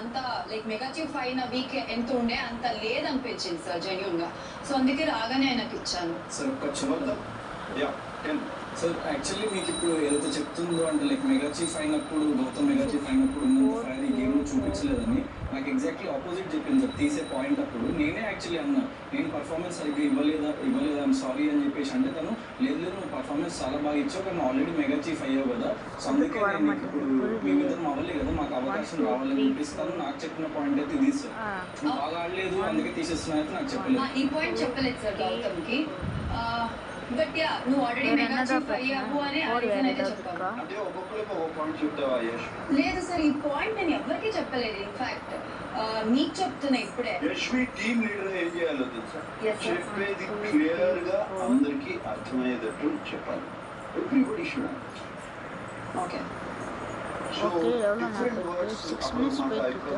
అంత లైక్ మెగా చీఫ్ అయిన వీక్ ఎంత ఉండే అంత లేదనిపించింది సార్ జెన్యూన్ గా. సో అందుకే రాగానే ఆయనకి ఇచ్చాను సార్. ఒక చివరిలో సార్ యాక్చువల్లీ మీకు ఇప్పుడు ఏదైతే చెప్తుందో అంటే లైక్ మెగా చీఫ్ అయినప్పుడు గౌతమ్ మెగా చీఫ్ అయినప్పుడు ఉన్నంత ఫైర్ ఈ గేమ్లో చూపించలేదని నాకు ఎగ్జాక్ట్లీ ఆపోజిట్ చెప్పింది సార్. తీసే పాయింట్ అప్పుడు నేనే యాక్చువల్లీ అన్నా నేను పర్ఫార్మెన్స్ సరిగ్గా ఇవ్వలేదు ఐమ్ సారీ అని చెప్పేసి. అంటే తను లేదు నువ్వు పర్ఫార్మెన్స్ చాలా బాగా ఇచ్చావు కానీ ఆల్రెడీ మెగా చీఫ్ అయ్యావు కదా, సో అందుకే నేను ఇప్పుడు మేమిద్దరం అవ్వలే కదా మాకు అవకాశం రావాలని చెప్పిస్తాను. నాకు చెప్పిన పాయింట్ అయితే ఇది సార్, నువ్వు బాగా ఆడలేదు అందుకే తీసేస్తున్నా అయితే నాకు చెప్పలేదు. ఈ పాయింట్ చెప్పలేదు సార్ గౌతమ్ కి. బట్ యా నువ్వు ఆల్రెడీ మెగా చీఫ్ అయ్యావు అని ఆ రీజన్ అయితే చెప్పాను. అంటే ఒక్కొక్కరికి ఒక పాయింట్ చెప్తావా యశ్? లేదు సార్ ఈ పాయింట్ నేను ఎవరికి చెప్పలేదు. ఇన్ఫాక్ట్ నీకు చెప్తున్నా ఇప్పుడే. యశ్వి టీమ్ లీడర్ ఏం చేయాలో తెలుసా? Yes, sir. చెప్పేది క్లియర్ గా అందరికి అర్థమయ్యేటట్టు చెప్పాలి. Everybody should okay so Okay, ఎవరో డిఫరెంట్ నాకు వర్డ్స్ 6 minutes మాట్లాడితే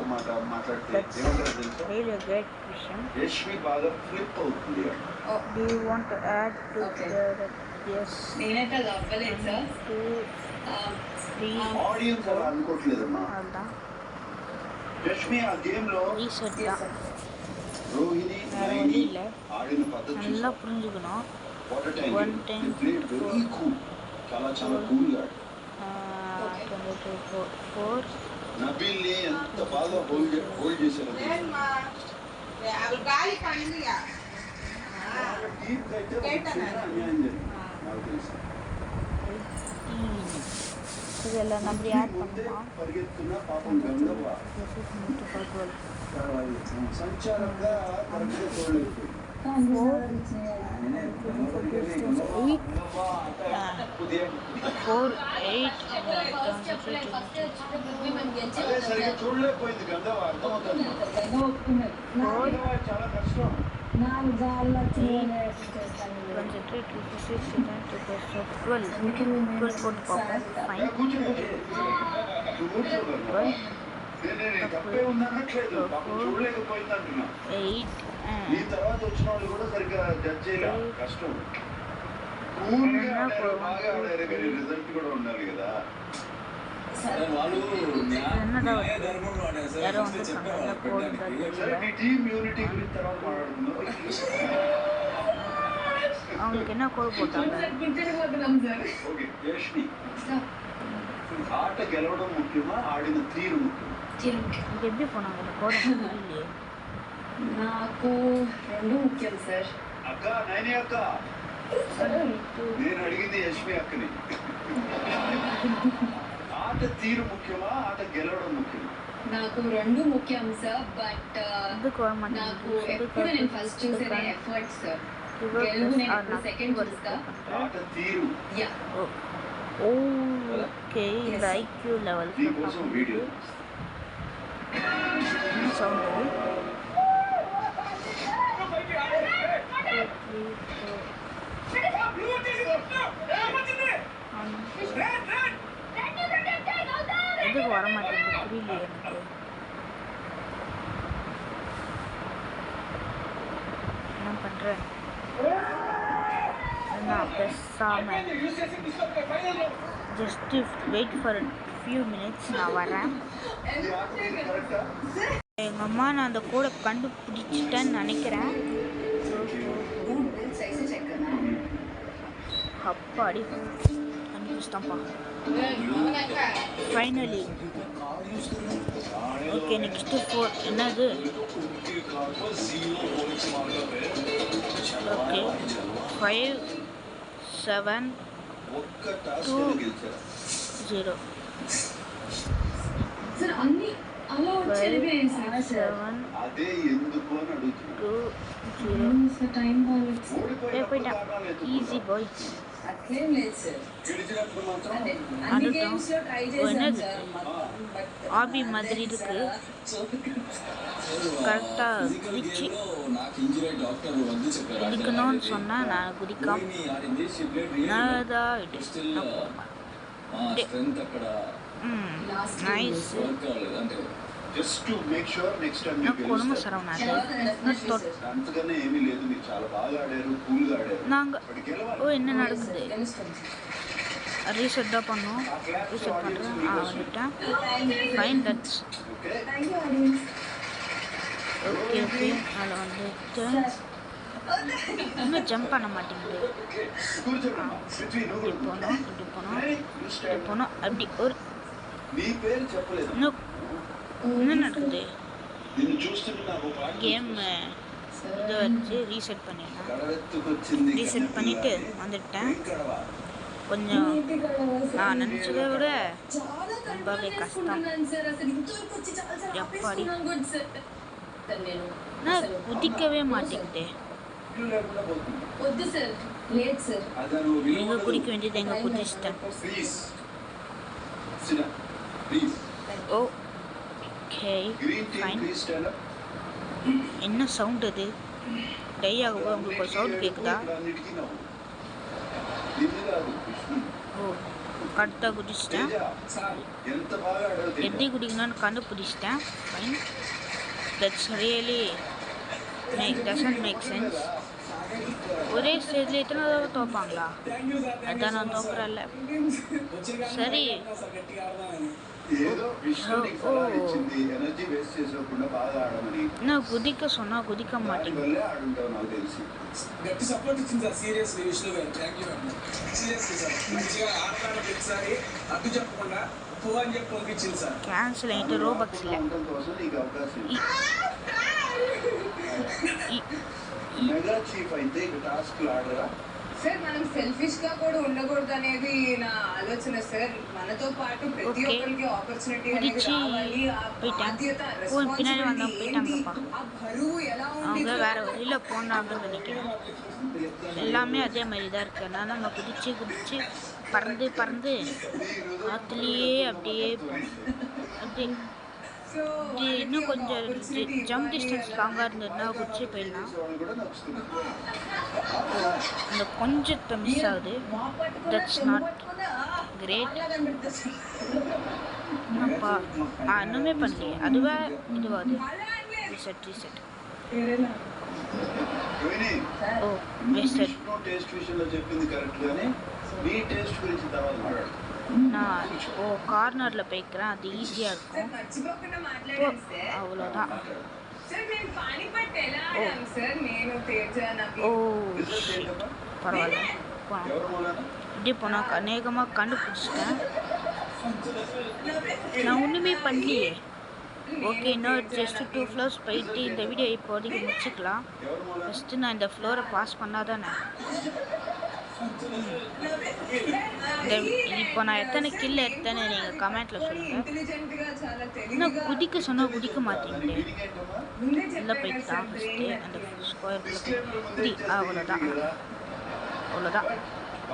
మాట్లాడితే That's ఏమంటారు తెలుసా? really a great question. Yashvi బాగా ఫ్లిప్ అవుతుంది. Do you want to add to Okay. the yes? నేనైతే అది అవ్వలేదు సార్. 2, 3 ఆడియన్స్ అలా అనుకోవట్లేదమ్మా. అలా యశ్వి ఆ గేమ్ లో reset Yes, sir. Rohini Naini రోహిణిలే ఆడిన పద్ధతి நல்லா புரிஞ்சுக்கணும். What a time One time, played very cool, చాలా కూల్ గా. 22, 4 నబీల్ ని ఎంత బాగా హోల్డ్ చేశారు. టీమ్ అయితే ఒక చిన్న అన్యాయం జరిగింది నాకు తెలుసు. இதெல்லாம் நம்ம யார் ముందే பண்ணுவோம்? పరిగెత్తున్న పాపం గంగవ్వ సంచారంగా కరెక్ట్గా చూడలేకపోయింది. 4 8 అదే సరిగ్గా చూడలేకపోయింది గంగా అర్థమవుతుంది చాలా కష్టం 8 నేను తప్పే ఉందనట్లేదు పాపం చూడలేకపోయింది అంటున్నా ఈ తర్వాత వచ్చిన వాళ్ళు కూడా సరిగ్గా జడ్జ్ చేయలే కష్టం కూల్గా ఆడారు బాగా ఆడారు కానీ రిజల్ట్ కూడా ఉండాలి కదా వాళ్ళు న్యాయ ధర్మంలో ఆడారు సార్ ఫస్ట్ చెప్పారు పెట్టడానికి సరే మీ టీమ్ యూనిటీ గురించి తర్వాత మాట్లాడుకుందాం அவங்களுக்கு என்ன கோடு போட்டாங்க ఓకే యష్మి ఆట గెలవడం ముఖ్యమా ఆడిన తీరు ముఖ్యమా இது எப்படி போனாங்க இந்த கோடு புரியலையே నాకు రెండు ముఖ్యం సార్ అక్క నైని అక్క నేను అడిగింది యష్మి అక్కని ఆట తీరు ముఖ్యమా ఆట గెలవడం ముఖ్యమా నాకు రెండు ముఖ్యం సార్ బట్ இதுக்கு வர నాకు மாட்டேங்குது ఎప్పుడు నేను ఫస్ట్ చూసేది ఎఫర్ట్ సార్ గెలుపు నేను ఎప్పుడు సెకండ్ చూస్తా ఆట తీరు యా ఓకే இந்த ஐக்யூ லெவல் దీనికోసం వీడియో సౌండ్ எதுக்கு வர மாட்டேங்குது புரியலையே எனக்கு என்ன பண்றேன் நான் பேசாம just wait for few minutes நான் வரேன் ఈ ఆట తీరు కరెక్టా எங்கள் அம்மா நான் அந்த கோடை கண்டுபிடிச்சிட்டேன்னு நினைக்கிறேன் సైజ్ చెక్కనా அப்பாடி கண்டுபிடிச்சிட்டான்ப்பா ஃபைனலி ஓகே நெக்ஸ்ட் 4 என்னது ஓகே 5 7 ఒక్క టాస్క్ గెలిచారు 0 సార్ అన్ని అలా వచ్చేవి సార్ 7 అదే ఎందుకు అని అడుగుతున్నా 2 0 సార్ టైం బాగుంది ఓడిపోయినప్పుడు போயிட்டா దానాలు ఎత్తుకున్నావు. ஈஸி பாய் అట్లేం లేదు సార్ గెలిచినప్పుడు మాత్రం అన్ని అడుగుతాం. గేమ్స్ లో ట్రై చేశాను என்னது? సార్ బట్ ஆபி மாதிரி இருக்கு கரெக்டா குதிச்சு నాకు ఇంజరీ డాక్టర్ వద్దు చెప్పారు குதிக்கணும்னு சொன்னா நான் குதிக்காம ఆడింది షీ ప్లేడ్ రియల్లీ நான் స్టిల్ స్ట్రెంత్ అక్కడ నైస్ వర్క్ అవ్వలేదు అంటే just to make sure next time నాకు కొనుమ సరవనాది అంతకన్నా ఏమీ లేదు మీరు చాలా బాగా ఆడారు కూల్గా ఆడారు நாங்க బట్ గెలవాలి ஓ என்ன நடக்குது ரீசெட் தான் பண்ணோம் ரீசெட் பண்ணுறேன் வந்துட்டேன் fine that's okay okay okay அதில் வந்துட்டு இன்னும் ஜம்ப் பண்ண மாட்டேங்குது కూర్చోండి పృథ్వీ నువ్వు இப்படி போனோம் இப்படி போனோம் Hey, you இப்படி stand. போனோம் அப்படி ஒரு నీ పేరు చెప్పలేదు இன்னும் என்ன நடக்குது నిన్ను చూస్తుంటే నాకు ఒక పాట கேம் இதை வச்சு ரீசெட் பண்ணிடலாம் గడవెత్తుకొచ్చింది ரீசெட் பண்ணிட்டு வந்துட்டேன் గడవ கொஞ்சம் நான் நினச்சதை விட చాలా ரொம்பவே கஷ்டம் సార్ అసలు ఇంతవరకు వచ్చి చాలా సార్ ఎప్పటి? ఆపేసుకున్నాను గుడ్ సార్ నేను நான் குதிக்கவே மாட்டேங்குது ఇల్లు లేకుండా పోతుంది వద్దు సార్ లేదు సార్ అదే నువ్వు எங்கே విలువ குதிக்க வேண்டியது எங்கே குதிச்சிட்டேன் ప్లీజ్ సినా please okay green tea fine please stand up என்ன சவுண்ட் அது டை ஆகும்போது உங்களுக்கு ஒரு சவுண்ட் கேட்குதா అన్నిటికీ నవ్వు నిన్ను కాదు విష్ణు ஓ கரெக்டாக குதிச்சிட்டேன் తేజ ఎంత బాగా ఆడావు తేజ. எப்படி குடிக்கணும்னு கண்டுபிடிச்சிட்டேன் fine that's really doesn't make sense ஒரே ஸ்டேஜில் எத்தனை தடவை தோப்பாங்களா அதான் நான் தோக்குறேன்ல சரி గట్టిగా ఆడదామని ఏదో విష్ణు నీకు సలహా ఇచ్చింది ఎనర్జీ వేస్ట్ చేసుకోకుండా బాగా ఆడమని நான் குதிக்க சொன்னால் குதிக்க దాని மாட்டேங்குது వల్లే ఆడుంటావు నాకు తెలిసి గట్టి సపోర్ట్ ఇచ్చింది సార్ సీరియస్లీ విష్ణు గారు థ్యాంక్ యూ సీరియస్లీ సార్ మంచిగా ఆడతాను ప్రతిసారి అడ్డు చెప్పకుండా పో అని చెప్పి పంపించింది సార్ கேன்சல் ஆகிட்டு ரோபக்ஸ் இல்லை ఉండటం కోసం నీకు అవకాశం మెగా చీఫ్ అయితే ఇక టాస్క్లు ఆడరా సార్ మనం సెల్ఫిష్ గా కూడా ఉండకూడదు అనేది నా ఆలోచన సార్ మనతో పాటు ప్రతి Okay. ఒక్కరికి ఆపర్చునిటీ అనేది కుదిర్చి రావాలి ఆ పోయిட்டான். బాధ్యత ఓ, பின்னாடி வந்தா రెస్పాన్సిబిలిటీ போயிட்டாங்கப்பா. ఏంటి ఆ బరువు ఎలా அவங்க ఉంది வேறு வழியில் போனாங்கன்னு நினைக்கிறேன் எல்லாமே அதே மாதிரி தான் இருக்குது நான் நம்ம குதிச்சு குதிச்சு பறந்து பறந்து காற்றுலேயே அப்படியே போனோம். அப்படியே సో இது இன்னும் கொஞ்சம் ஜம்ப் டிஸ்டன்ஸ் லாங்காக இருந்ததுன்னா குச்சி போயிடலாம். அந்த கொஞ்சத்தை மிஸ் ஆகுது. That's not great. அப்பா நான் இன்னுமே பண்ணலையே, அதுவா இதுவாது ரீசெட். Oh wasted. టేస్ట్ విషయంలో చెప్పింది కరెక్ట్ గానే మీ టేస్ట్ గురించి తర్వాత మాట్లాడు. நான் கார்னரில் போய்க்கிறேன், அது ஈஸியாக இருக்கும். మర్చిపోకుండా ஓ మాట్లాడండి సార్. அவ்வளோதான். సార్ మేము పానీపట్ ఎలా ఆడాం సార్? నేను తేజ నవీన్. ஓ రిజల్ట్ ఏంటమ్మా? பரவாயில்ல போனோம். ఎవరు మూలన? இப்படி போனால் அநேகமாக கண்டுபிடிச்சிட்டேன். நான் ஒன்றுமே பண்ணலையே. ஓகே, இன்னும் ஜஸ்ட் 2 ஃப்ளோர்ஸ் போயிட்டு இந்த வீடியோ இப்போதைக்கு முடிச்சுக்கலாம். ఎవరు మూలన? ஃபஸ்ட்டு நான் இந்த ஃப்ளோரை பாஸ் பண்ணால் தானே. இப்போ நான் எத்தனை கில் எடுத்தேன்னு நீங்கள் கமெண்ட்டில் சொல்லுங்கள். ఇంటెలిజెంట్ గా చాలా இன்னும் తెలివిగా குதிக்க சொன்னால் குதிக்க மாட்டீங்களே. మీనింగ్ ఏంటమ్మా? ముందే உள்ளே చెప్పాను போயிட்டு సార్ தான் ஃபஸ்ட்டு அந்த ஸ்கொயருக்குள்ளே డిస్క్లైమర్ ముందే போய் ఇచ్చేస్తే அவ்வளோதான் ఈజీ కదా.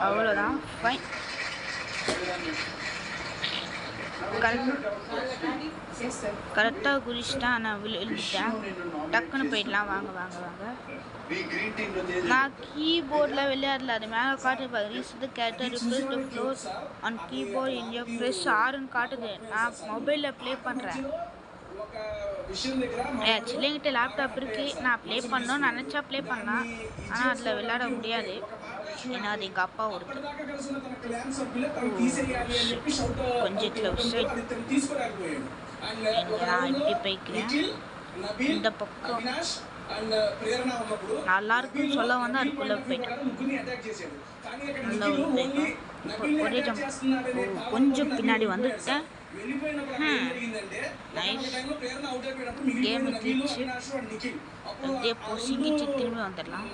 அவ்வளோதான் ஃபைன். Yes sir. கரெக்டாக குதிச்சிட்டேன், நான் விழுந்துட்டேன். டக்குன்னு போயிடலாம். வாங்க வாங்க வாங்க. మీ గ్రీన్ టీమ్ లో తేజ நான் கீபோர்டில் விளையாடல, அது மேலே காட்டுது. Raise the character replace the floor on keyboard in your press ஆறுன்னு காட்டுது. நான் மொபைலில் ப்ளே பண்ணுறேன். ஆக்சுவலி என்கிட்ட லேப்டாப் இருக்குது, நான் ப்ளே பண்ணணும்னு நினச்சா ப்ளே பண்ணலாம். ஆனால் அதில் விளையாட முடியாது, ஏன்னா அது எங்கள் அப்பா ஒருத்தர். கொஞ்சம் க்ளோஸ். நான் இப்படி போய்க்கிறேன். இந்த பக்கம் நல்லா இருக்குன்னு சொல்ல வந்து அதுக்குள்ளே போயிட்டேன். நல்லா ஒரு போயிட்டோம். இப்போ ஒரே ஜம்ப். கொஞ்சம் பின்னாடி வந்துட்டேன். நைஸ். கேம் கிழிச்சு அப்படியே பொசிக்கிச்சு திரும்பி வந்துடலாம்.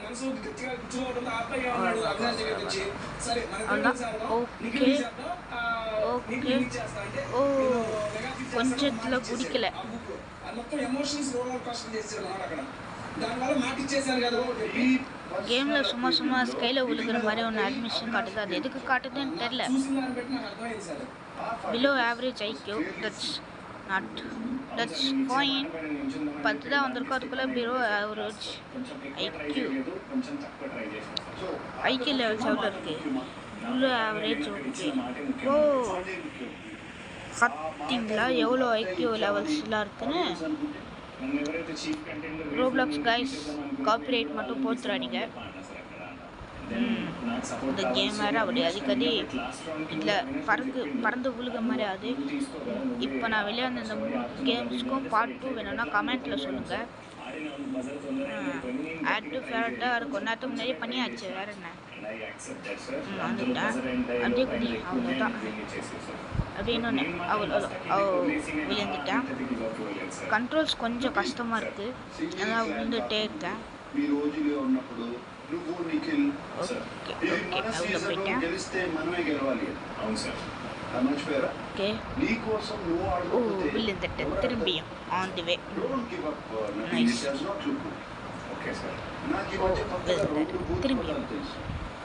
அவ்வளோதான். Okay okay. ஓ கொஞ்சத்தில் குடிக்கல. கேமில் சும்மா ஸ்கையில் விழுகிற மாதிரி ஒன்று அட்மிஷன் காட்டுது. அது எதுக்கு காட்டுதுன்னு தெரில. Below average IQ, that's fine. 10 தான் வந்திருக்கோம், அதுக்குள்ளே below average IQ. IQ levels எவ்வளோ இருக்குது? Below average. ஓகே. ஓ பார்த்தீங்களா எவ்வளோ ஐக்யூ லெவல்ஸ்லாம் இருக்குன்னு. ரோப்ளாக்ஸ் கைஸ் காப்பிரைட் மட்டும் போத்துறாதீங்க. இந்த கேம் வேறு அப்படி அடிக்கடி இதில் பறந்து விழுக மாதிரி ஆகுது. இப்போ நான் விளையாடுற இந்த கேம்ஸ்க்கும் பார்ட் 2 வேணும்னா கமெண்ட்டில் சொல்லுங்கள். ஆட் டு ஃபேவரட்டாக இருக்கும். நேரத்துக்கு முன்னாடியே பண்ணியாச்சு, வேறு என்ன வந்துட்டேன். அப்படியே குதி. அவ்வளோதான். அப்படி இன்னொன்று விழுந்துட்டேன். கண்ட்ரோல்ஸ் கொஞ்சம் கஷ்டமாக இருக்குது, அதான் விழுந்துகிட்டே இருக்கேன். మీ రోజులో ఉన్నప్పుడు నువ్వు నిఖిల్ ఓకే ఈ ఓకే మన అవును సీజన్ పోయిటా. గెలిస్తే మనమే గెలవాలి. అవును సార్. అది మర్చిపోయారా? ఓకే. నీ కోసం నువ్వు ఓ ఆడుకోకపోతే விழுந்துட்டேன் திரும்பியும். On the way. Don't give up. Nice. It does not look. Okay sir. నాకు ఈ మధ్య కొత్తగా రెండు బూత్ తిరిగి. పదాలు తెలుసు.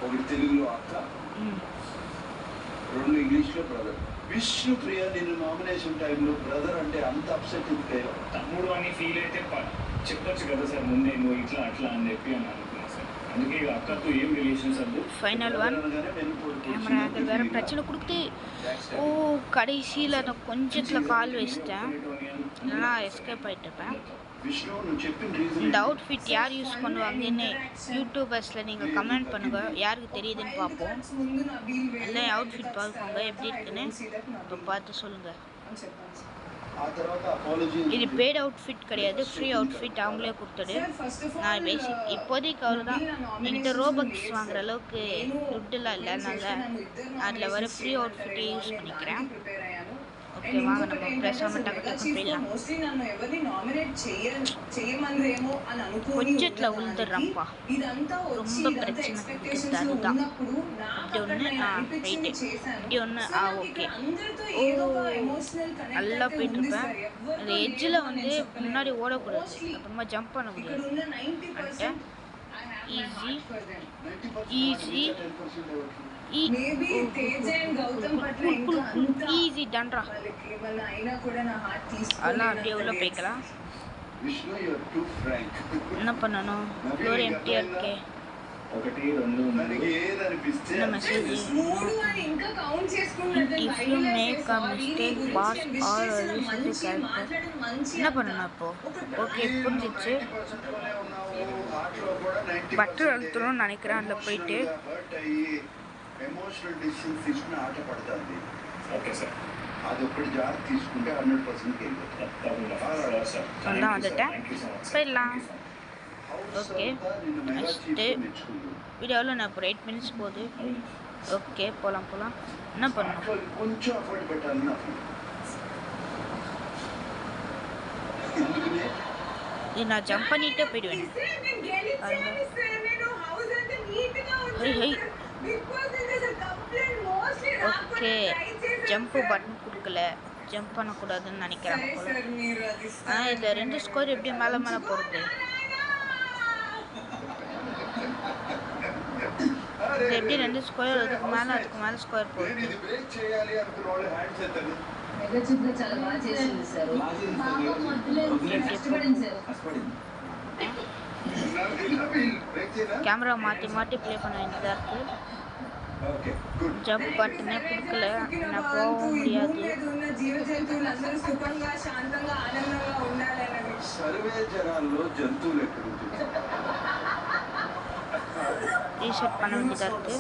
ఒకటి తెలుగులో అక్క, రెండు ఇంగ్లీష్లో బ్రదర్. విష్ణుప్రియ నిన్ను నామినేషన్ టైంలో బ్రదర్ అంటే అంత అప్సెట్ ఉంటే తమ్ముడు అని ఫీల్ అయితే చెప్పొచ్చు కదా సార్ ముందే, నువ్వు ఇట్లా అట్లా అని చెప్పి అని అనుకున్నా సార్. అందుకే అక్కతో ఏం రిలేషన్స్ అద్దు. ஃபைனல் 1 கேமரா ஆங்கிள் வேறு பிரச்சனை கொடுக்குது. ஓ கடைசியில் நான் கொஞ்சத்தில் கால் வச்சிட்டேன், இல்லைனா எஸ்கேப் ஆகிட்டுருப்பேன். విష్ణు నువ్వు చెప్పిన రీజన్ இந்த அவுட்ஃபிட் யார் யூஸ் பண்ணுவாங்கன்னு யூடியூபர்ஸில் நீங்கள் கமெண்ட் பண்ணுங்கள், யாருக்கு தெரியுதுன்னு பார்ப்போம். ముందు నబీల్ எல்லாம் அவுட்ஃபிட் பார்ப்போங்க எப்படி இருக்குன்னு இப்போ பார்த்து சொல்லுங்கள். అని చెప్పాను సార్. ఆ తర్వాత అపాలజీ இது பெய்ட் அவுட்ஃபிட் கிடையாது, ஃப்ரீ அவுட்ஃபிட் அவங்களே கொடுத்தது. సార్ ఫస్ట్ ఆఫ్ ఆల్ நான் பேசிக் இப்போதைக்கு அவர் தான் என்கிட்ட ரோபக்ஸ் வாங்குற அளவுக்கு துட்டுலாம் இல்லை, அதனால அதில் வர ஃப்ரீ அவுட்ஃபிட்டே யூஸ் பண்ணிக்கிறேன். ప్రిపేర్ అయ్యాను. ஓகே வாங்க நம்ம பேசாமல் டக்கு டக்கு போயிடலாம். మోస్ట్లీ నన్ను ఎవరిని నామినేట్ చేయమనరేమో అని అనుకోని கொஞ்சத்தில் விழுந்துடுறேன்ப்பா, ఇదంతా వచ్చి ரொம்ப ఇదంతా பிரச்சனை ఎక్స్పెక్టేషన్స్ கொடுக்குது, లో அதுதான். ఉన్నప్పుడు నాకు இப்படி ஒன்று అక్కడ ரைட்டு, చేశాను. இப்படி ஒன்று సో నాకు ஓகே. ఇక్కడ అందరితో ஓ ఏదో ఒక ఎమోషనల్ కనెక్ట్ நல்லா అయితే போயிட்டு ఉంది இருப்பேன். సార్. ఎవరితో அந்த எட்ஜில் లేదో வந்து నేను చెప్పలేను. முன்னாடி ஓடக்கூடாது, Mostly அப்புறமா ஜம்ப் பண்ண ఇక్కడ முடியாது. ఉన్న 90% అంటే I have my easy. heart for them. 90% Easy. 10% ఎవరికి? మేబీ తేజ అండ్ గౌతమ్ పట్ల ఇంకా అంత ஈஸி தான்டா. వాళ్ళకి ఏమన్నా అయినా కూడా నా హార్ట్ அதெல்லாம் அப்படியே உள்ள తీసుకోలేనంత போய்க்கலாம். Vishnu, you're too frank. என்ன பண்ணணும்? ஃப்ளோர் எம்டியா இருக்கே. 1 2 ನನಗೆ ಏದನಿಪಿస్తే என்ன மெசேஜ்? మూడు అని ఇంకా కౌంట్ చేసుకున్నట్టు If you make a mistake, pass or listen to character. என்ன பண்ணணும் இப்போ? ஓகே புரிஞ்சிச்சு. பட்டர் அழுத்தணும்னு நினைக்கிறேன் அதில் போயிட்டு. ఎమోషనల్ డిసిషన్స్ తీసుకుని ఆట పడుతుంది. Okay sir. అది ఒకటి జాగ్రత్త తీసుకుంటే 100% వెళ్ళిపోతుంది. அதான் வந்துட்டேன். போயிடலாம். ஓகே நெக்ஸ்ட்டு வீடியோவில் நான் இப்போ 8 மினிட்ஸ் போகுது. ஓகே போகலாம் என்ன பண்ணணும்? కొంచెం ఎఫర్ట్ పెట్టాలి నాకు. ఎందుకనే இது நான் ஜம்ப் பண்ணிட்டே போயிடுவேன். ஓகே ஜம்ப் பட்டன் கொடுக்கல, ஜம்ப் பண்ணக்கூடாதுன்னு நினைக்கிறாங்க போல. ஆனால் இதில் 2 ஸ்கோர் எப்படி மேலே போகிறது? இது எப்படி 2 ஸ்கொயர் அதுக்கு மேலே ஸ்கொயர் போகுது? ఇది బ్రేక్ చేయాలి అనుకున్న వాళ్ళు హ్యాండ్స్ ఎత్తండి. మెగాచిత్ర చాలా బాగా చేసింది సార్. కష్టపడింది సార్. బ్రేక్ చేయనా? கேமரா மாற்றி ப்ளே பண்ண வேண்டியதாக இருக்குது. Okay good. ஜம்ப் பட்டனே கொடுக்கல, நான் போக முடியாது. ఉన్న జీవ జంతువులందరూ సుఖంగా శాంతంగా ఆనందంగా ఉండాలన్నది సర్వే జనాల్లో జంతువులు ఎక్కడ ఉంటుంది? ரீசெட் பண்ண வேண்டியதாக இருக்குது.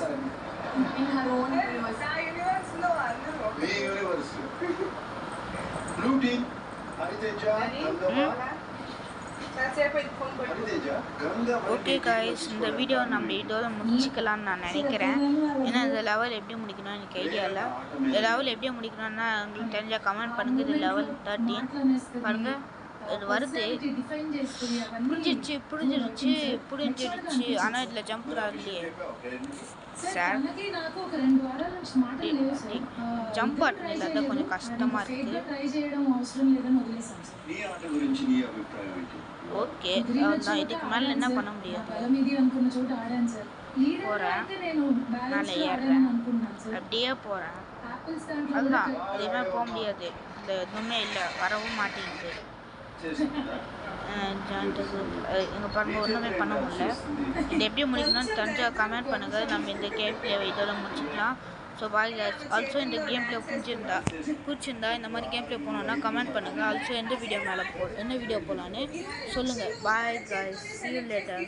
In her own universe. ఆ యూనివర్స్ లో అందరూ మీ universe blue team Hariteja Gangamma Hariteja Gangamma. Okay guys, இந்த வீடியோ நம்ம இதோட முடிச்சுக்கலாம்னு நான் நினைக்கிறேன். ஏன்னா இந்த லெவல் எப்படி முடிக்கணும் எனக்கு ஐடியா இல்லை. இந்த லெவல் எப்படி முடிக்கணும்னா உங்களுக்கு தெரிஞ்ச கமெண்ட் பண்ணுங்க. இது லெவல் 13 பாருங்க, இது வருது. புரிஞ்சிருச்சு ஆனால் இதில் ஜம்ப் ஆகலையே சார். ஜம்ப் பட்டன் இல்லாத கொஞ்சம் கஷ்டமாக இருக்குது. నీ ఆట గురించి నీ అభిప్రాయం ఏంటి? ஓகே நான் இதுக்கு மேலே என்ன பண்ண முடியாது. போகிறேன், மேலே ஏறுறேன், அப்படியே போகிறேன். அதுதான் எதுவுமே போக முடியாது. இந்த எதுவுமே இல்லை, வரவும் மாட்டேங்குது. இங்கே பாருங்க, ஒன்றுமே பண்ண முடியல. இது எப்படி முடிக்கணும்னு தெரிஞ்சால் கமெண்ட் பண்ணுங்கள். நம்ம இந்த கேம் பிளே இதோட முடிச்சுக்கலாம். So bye guys. ஆல்சோ இந்த கேம் பிளே பிடிச்சிருந்தா இந்த மாதிரி கேம் பிளே போனோன்னா கமெண்ட் பண்ணுங்கள். ஆல்சோ எந்த வீடியோ போகலான்னு சொல்லுங்கள். பாய் guys, see you later.